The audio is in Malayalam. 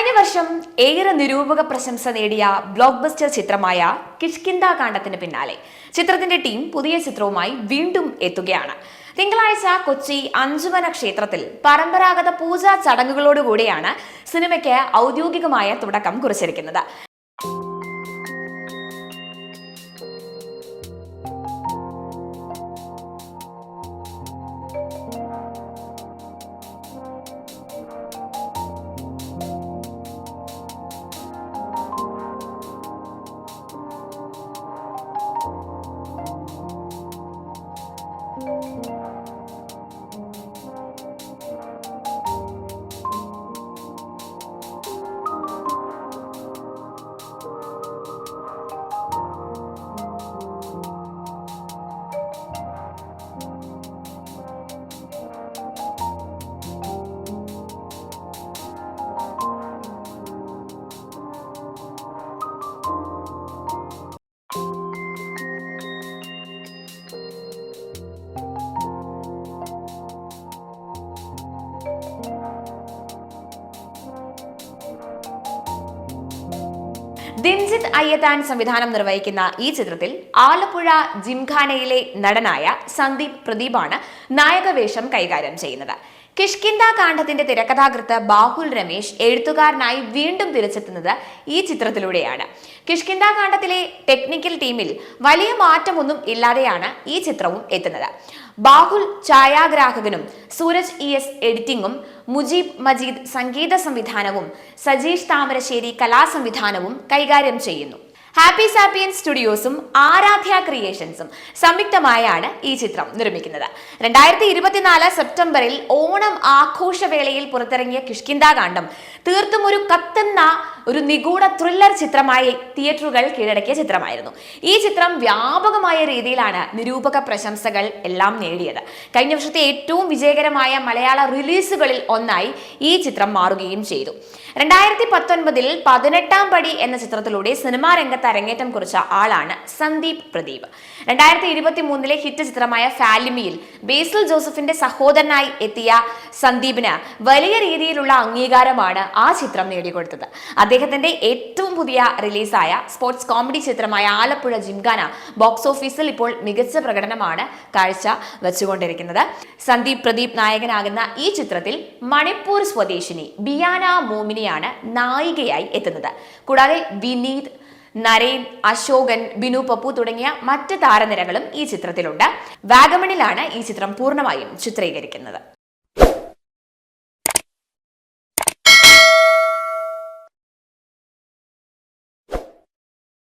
കഴിഞ്ഞ വർഷം ഏറെ നിരൂപക പ്രശംസ നേടിയ ബ്ലോക്ക് ബസ്റ്റർ ചിത്രമായ കിഷ്കിന്ധാ കാണ്ഡത്തിന് പിന്നാലെ ചിത്രത്തിന്റെ ടീം പുതിയ ചിത്രവുമായി വീണ്ടും എത്തുകയാണ്. തിങ്കളാഴ്ച കൊച്ചി അഞ്ചുമന ക്ഷേത്രത്തിൽ പരമ്പരാഗത പൂജാ ചടങ്ങുകളോടുകൂടിയാണ് സിനിമയ്ക്ക് ഔദ്യോഗികമായ തുടക്കം കുറിച്ചിരിക്കുന്നത്. ദിൻജിത്ത് അയ്യത്താൻ സംവിധാനം നിർവഹിക്കുന്ന ഈ ചിത്രത്തിൽ ആലപ്പുഴ ജിംഖാനയിലെ നടനായ സന്ദീപ് പ്രദീപാണ് നായകവേഷം കൈകാര്യം ചെയ്യുന്നത്. കിഷ്കിന്ധാ കാണ്ഡത്തിന്റെ തിരക്കഥാകൃത്ത് ബാഹുൽ രമേശ് എഴുത്തുകാരനായി വീണ്ടും തിരിച്ചെത്തുന്നത് ഈ ചിത്രത്തിലൂടെയാണ്. കിഷ്കിന്ധാ കാണ്ഡത്തിലെ ടെക്നിക്കൽ ടീമിൽ വലിയ മാറ്റമൊന്നും ഇല്ലാതെയാണ് ഈ ചിത്രവും എത്തുന്നത്. ബാഹുൽ ഛായാഗ്രാഹകനും സൂരജ് ES എഡിറ്റിംഗും മുജീബ് മജീദ് സംഗീത സംവിധാനവും സജീഷ് താമരശ്ശേരി കലാസംവിധാനവും കൈകാര്യം ചെയ്യുന്നു. ഹാപ്പി സാപ്പിയൻ സ്റ്റുഡിയോസും ആരാധ്യ ക്രിയേഷൻസും സംയുക്തമായാണ് ഈ ചിത്രം നിർമ്മിക്കുന്നത്. 2024 സെപ്റ്റംബറിൽ ഓണം ആഘോഷവേളയിൽ പുറത്തിറങ്ങിയ കിഷ്കിന്ധാ കാണ്ഡം തീർത്തും ഒരു കത്തുന്ന ഒരു നിഗൂഢ ത്രില്ലർ ചിത്രമായി തിയേറ്ററുകൾ കീഴടക്കിയ ചിത്രമായിരുന്നു. ഈ ചിത്രം വ്യാപകമായ രീതിയിലാണ് നിരൂപക പ്രശംസകൾ എല്ലാം നേടിയത്. കഴിഞ്ഞ വർഷത്തെ ഏറ്റവും വിജയകരമായ മലയാള റിലീസുകളിൽ ഒന്നായി ഈ ചിത്രം മാറുകയും ചെയ്തു. 2019 18-ാം പടി എന്ന ചിത്രത്തിലൂടെ സിനിമാ രംഗത്ത് അരങ്ങേറ്റം കുറിച്ച ആളാണ് സന്ദീപ് പ്രദീപ്. 2023 ഹിറ്റ് ചിത്രമായ ഫാലിമിയിൽ ബേസിൽ ജോസഫിന്റെ സഹോദരനായി എത്തിയ സന്ദീപിന് വലിയ രീതിയിലുള്ള അംഗീകാരമാണ് ആ ചിത്രം നേടിക്കൊടുത്തത്. അദ്ദേഹത്തിന്റെ ഏറ്റവും പുതിയ റിലീസായ സ്പോർട്സ് കോമഡി ചിത്രമായ ആലപ്പുഴ ജിംഖാന ബോക്സ് ഓഫീസിൽ ഇപ്പോൾ മികച്ച പ്രകടനമാണ് കാഴ്ച വെച്ചുകൊണ്ടിരിക്കുന്നത്. സന്ദീപ് പ്രദീപ് നായകനാകുന്ന ഈ ചിത്രത്തിൽ മണിപ്പൂർ സ്വദേശിനി ബിയാന മോമിനിയാണ് നായികയായി എത്തുന്നത്. കൂടാതെ വിനീത്, നരേൻ, അശോകൻ, ബിനു പപ്പു തുടങ്ങിയ മറ്റ് താരനിരകളും ഈ ചിത്രത്തിലുണ്ട്. വാഗമണിലാണ് ഈ ചിത്രം പൂർണ്ണമായും ചിത്രീകരിക്കുന്നത്.